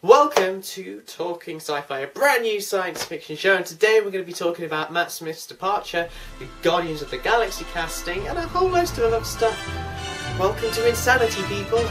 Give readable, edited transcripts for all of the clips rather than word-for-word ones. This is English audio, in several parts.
Welcome to Talking Sci-Fi, a brand new science fiction show, and today we're going to be talking about Matt Smith's departure, the Guardians of the Galaxy casting, and a whole host of other stuff. Welcome to Insanity, people!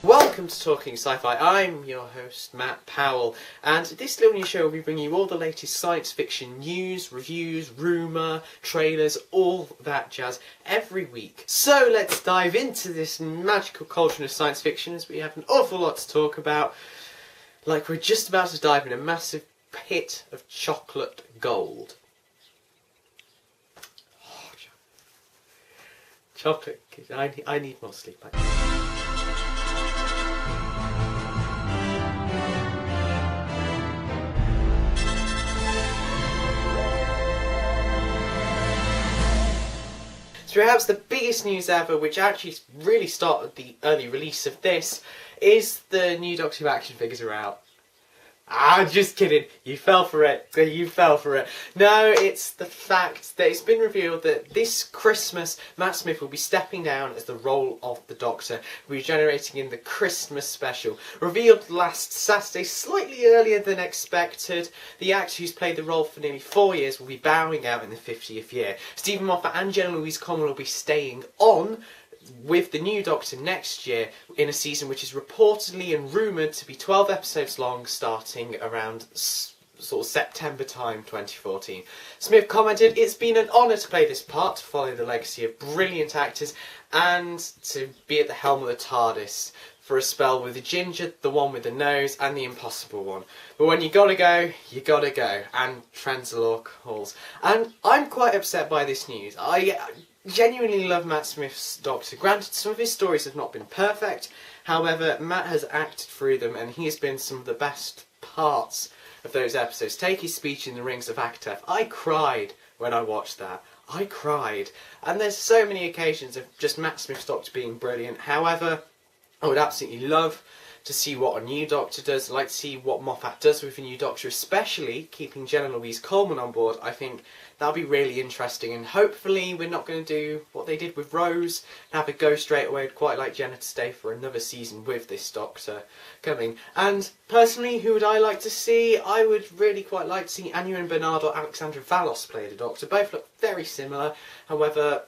Welcome to Talking Sci-Fi. I'm your host, Matt Powell, and this little new show will be bringing you all the latest science fiction news, reviews, rumour, trailers, all that jazz every week. So let's dive into this magical cauldron of science fiction, as we have an awful lot to talk about. Like we're just about to dive in a massive pit of chocolate gold. Oh, chocolate. I need more sleep. So perhaps the biggest news ever, which actually really started the early release of this, is the new Doctor Who action figures are out. Just kidding. You fell for it. You fell for it. No, it's the fact that it's been revealed that this Christmas, Matt Smith will be stepping down as the role of the Doctor, regenerating in the Christmas special. Revealed last Saturday, slightly earlier than expected, the actor who's played the role for nearly 4 years will be bowing out in the 50th year. Stephen Moffat and Jenna Louise Coleman will be staying on with the new Doctor next year in a season which is reportedly and rumoured to be 12 episodes long, starting around sort of September time 2014. Smith commented, "It's been an honour to play this part, to follow the legacy of brilliant actors, and to be at the helm of the TARDIS for a spell with the Ginger, the one with the nose, and the impossible one. But when you gotta go, you gotta go." And Translaw calls. And I'm quite upset by this news. I genuinely love Matt Smith's Doctor. Granted, some of his stories have not been perfect, however, Matt has acted through them and he has been some of the best parts of those episodes. Take his speech in the Rings of Akhtef. I cried when I watched that. I cried. And there's so many occasions of just Matt Smith's Doctor being brilliant. However, I would absolutely love to see what a new Doctor does. I'd like to see what Moffat does with a new Doctor, especially keeping Jenna Louise Coleman on board. I think that'll be really interesting, and hopefully we're not going to do what they did with Rose and have it go straight away. I'd quite like Jenna to stay for another season with this Doctor coming. And personally, who would I like to see? I would really quite like to see Anya Bernard or Alexandra Valos play the Doctor. Both look very similar, however,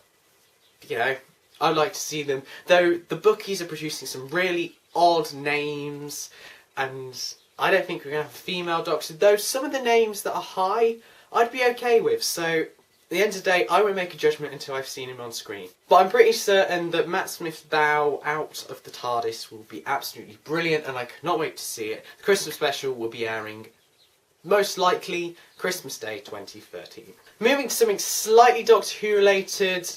you know, I'd like to see them. Though the bookies are producing some really odd names, and I don't think we're going to have a female Doctor, though some of the names that are high I'd be okay with. So at the end of the day, I won't make a judgment until I've seen him on screen. But I'm pretty certain that Matt Smith's bow out of the TARDIS will be absolutely brilliant, and I cannot wait to see it. The Christmas special will be airing most likely Christmas Day 2013. Moving to something slightly Doctor Who related,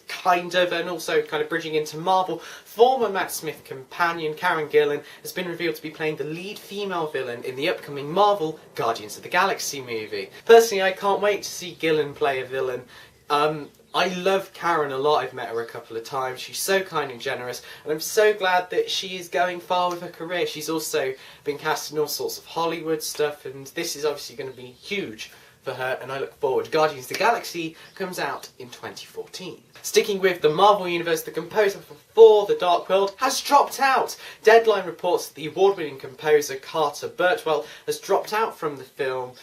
kind of, and also kind of bridging into Marvel, former Matt Smith companion Karen Gillan has been revealed to be playing the lead female villain in the upcoming Marvel Guardians of the Galaxy movie. Personally, I can't wait to see Gillan play a villain. I love Karen a lot. I've met her a couple of times. She's so kind and generous, and I'm so glad that she is going far with her career. She's also been cast in all sorts of Hollywood stuff, and this is obviously going to be huge for her, and I look forward. Guardians of the Galaxy comes out in 2014. Sticking with the Marvel Universe, the composer for Thor: The Dark World has dropped out. Deadline reports that the award-winning composer Carter Burtwell has dropped out from the film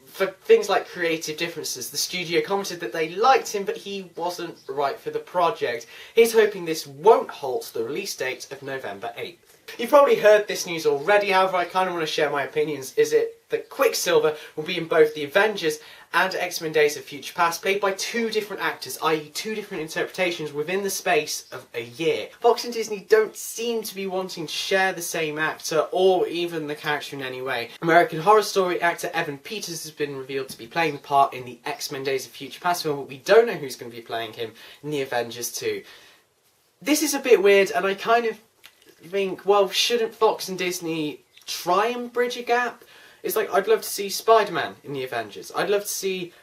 for things like creative differences. The studio commented that they liked him, but he wasn't right for the project. He's hoping this won't halt the release date of November 8th. You've probably heard this news already, however I kind of want to share my opinions. Is it that Quicksilver will be in both the Avengers and X-Men Days of Future Past, played by two different actors, i.e. two different interpretations within the space of a year. Fox and Disney don't seem to be wanting to share the same actor or even the character in any way. American Horror Story actor Evan Peters has been revealed to be playing the part in the X-Men Days of Future Past film, but we don't know who's going to be playing him in the Avengers 2. This is a bit weird, and I kind of think, well, shouldn't Fox and Disney try and bridge a gap? It's like, I'd love to see Spider-Man in the Avengers. I'd love to see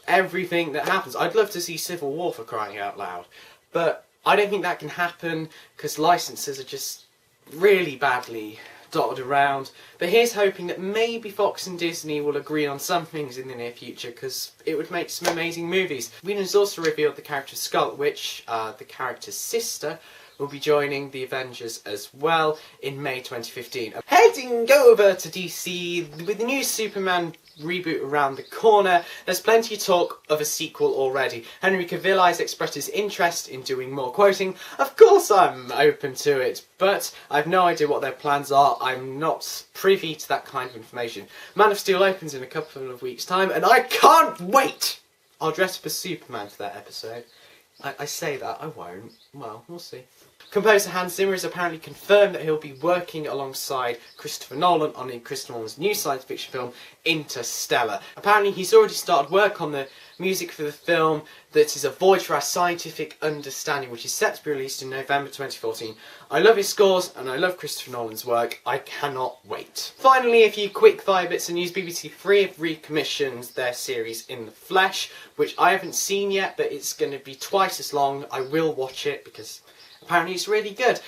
everything that happens. I'd love to see Civil War, for crying out loud. But I don't think that can happen because licenses are just really badly dotted around. But here's hoping that maybe Fox and Disney will agree on some things in the near future, because it would make some amazing movies. Whedon's also revealed the character Scarlet Witch, the character's sister, will be joining the Avengers as well in May 2015. Heading over to DC, with the new Superman reboot around the corner, there's plenty of talk of a sequel already. Henry Cavill has expressed his interest in doing more, quoting, "Of course I'm open to it, but I've no idea what their plans are. I'm not privy to that kind of information." Man of Steel opens in a couple of weeks' time, and I can't wait! I'll dress up as Superman for that episode. I say that, I won't. Well, we'll see. Composer Hans Zimmer has apparently confirmed that he'll be working alongside Christopher Nolan on Christopher Nolan's new science fiction film, Interstellar. Apparently he's already started work on the music for the film that is a voyage for our scientific understanding, which is set to be released in November 2014. I love his scores and I love Christopher Nolan's work. I cannot wait. Finally, a few quick fire bits of news. BBC Three have recommissioned their series In the Flesh, which I haven't seen yet, but it's going to be twice as long. I will watch it because apparently it's really good.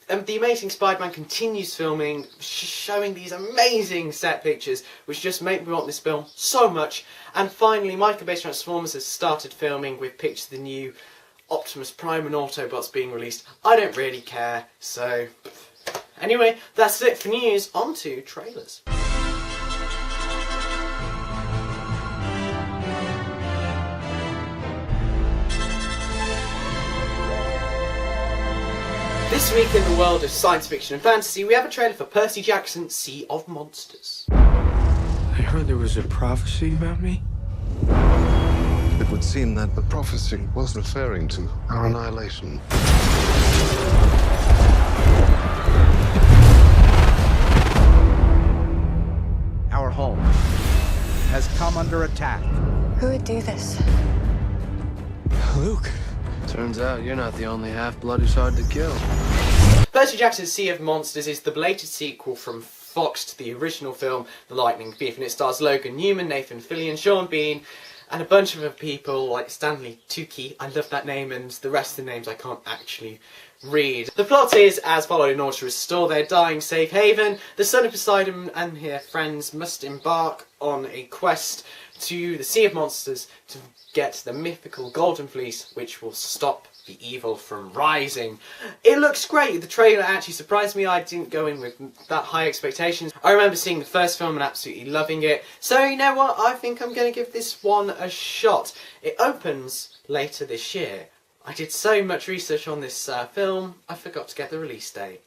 The Amazing Spider-Man continues filming, showing these amazing set pictures, which just make me want this film so much. And finally, Michael Bay's Transformers has started filming with pictures of the new Optimus Prime and Autobots being released. I don't really care, so... Anyway, that's it for news. On to trailers. This week in the world of science fiction and fantasy, we have a trailer for Percy Jackson, Sea of Monsters. I heard there was a prophecy about me. It would seem that the prophecy was referring to our annihilation. Our home has come under attack. Who would do this? Luke. Turns out you're not the only half-blood who's hard to kill. Percy Jackson's Sea of Monsters is the belated sequel from Fox to the original film, The Lightning Thief, and it stars Logan Newman, Nathan Fillion, Sean Bean, and a bunch of other people like Stanley Tucci, I love that name, and the rest of the names I can't actually read. The plot is as follows: in order to restore their dying safe haven, the son of Poseidon and her friends must embark on a quest to the Sea of Monsters to get the mythical Golden Fleece, which will stop the evil from rising. It looks great. The trailer actually surprised me. I didn't go in with that high expectations. I remember seeing the first film and absolutely loving it. So you know what? I think I'm going to give this one a shot. It opens later this year. I did so much research on this film, I forgot to get the release date.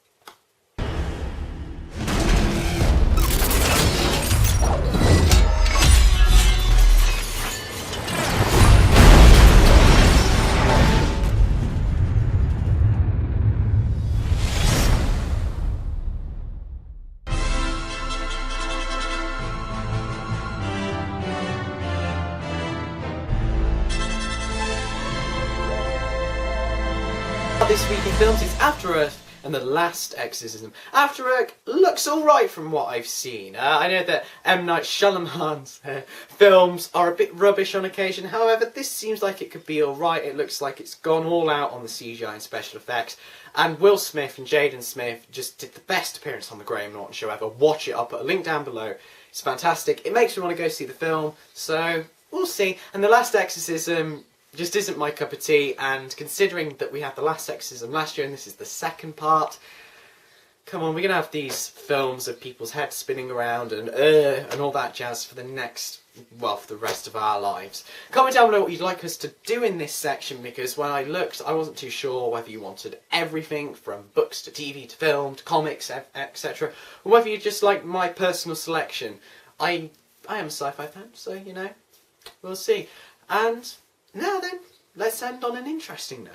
This week in films is After Earth and The Last Exorcism. After Earth looks alright from what I've seen. I know that M. Night Shyamalan's films are a bit rubbish on occasion, however this seems like it could be alright. It looks like it's gone all out on the CGI and special effects, and Will Smith and Jaden Smith just did the best appearance on the Graham Norton show ever. Watch it, I'll put a link down below. It's fantastic. It makes me want to go see the film, so we'll see. And The Last Exorcism just isn't my cup of tea, and considering that we had The Last Exorcism last year and this is the second part, come on, we're going to have these films of people's heads spinning around and all that jazz for the next, well, for the rest of our lives. Comment down below what you'd like us to do in this section, because when I looked, I wasn't too sure whether you wanted everything from books to TV to film to comics, etc., or whether you just like my personal selection. I am a sci-fi fan, so, you know, we'll see. And now then, let's end on an interesting note.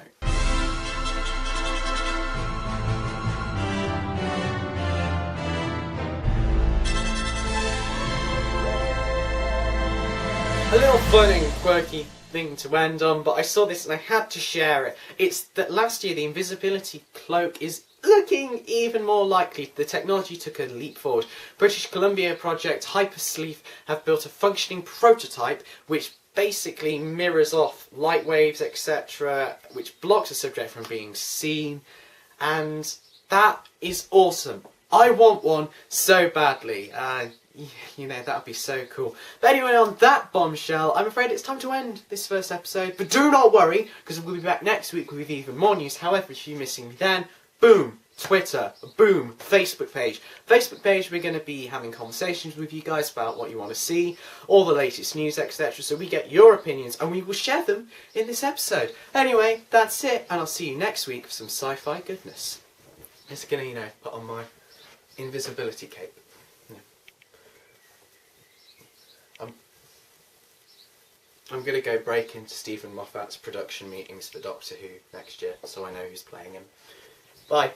A little fun and quirky thing to end on, but I saw this and I had to share it. It's that last year the invisibility cloak is looking even more likely. The technology took a leap forward. British Columbia project Hypersleep have built a functioning prototype which basically mirrors off light waves, etc., which blocks the subject from being seen, and that is awesome. I want one so badly. You know, that would be so cool. But anyway, on that bombshell, I'm afraid it's time to end this first episode. But do not worry, because we'll be back next week with even more news. However, if you're missing me then, boom, Twitter, boom, Facebook page. Facebook page, we're going to be having conversations with you guys about what you want to see, all the latest news, etc. So we get your opinions and we will share them in this episode. Anyway, that's it, and I'll see you next week for some sci-fi goodness. I'm just going to, you know, put on my invisibility cape. I'm going to go break into Stephen Moffat's production meetings for Doctor Who next year, so I know who's playing him. Bye.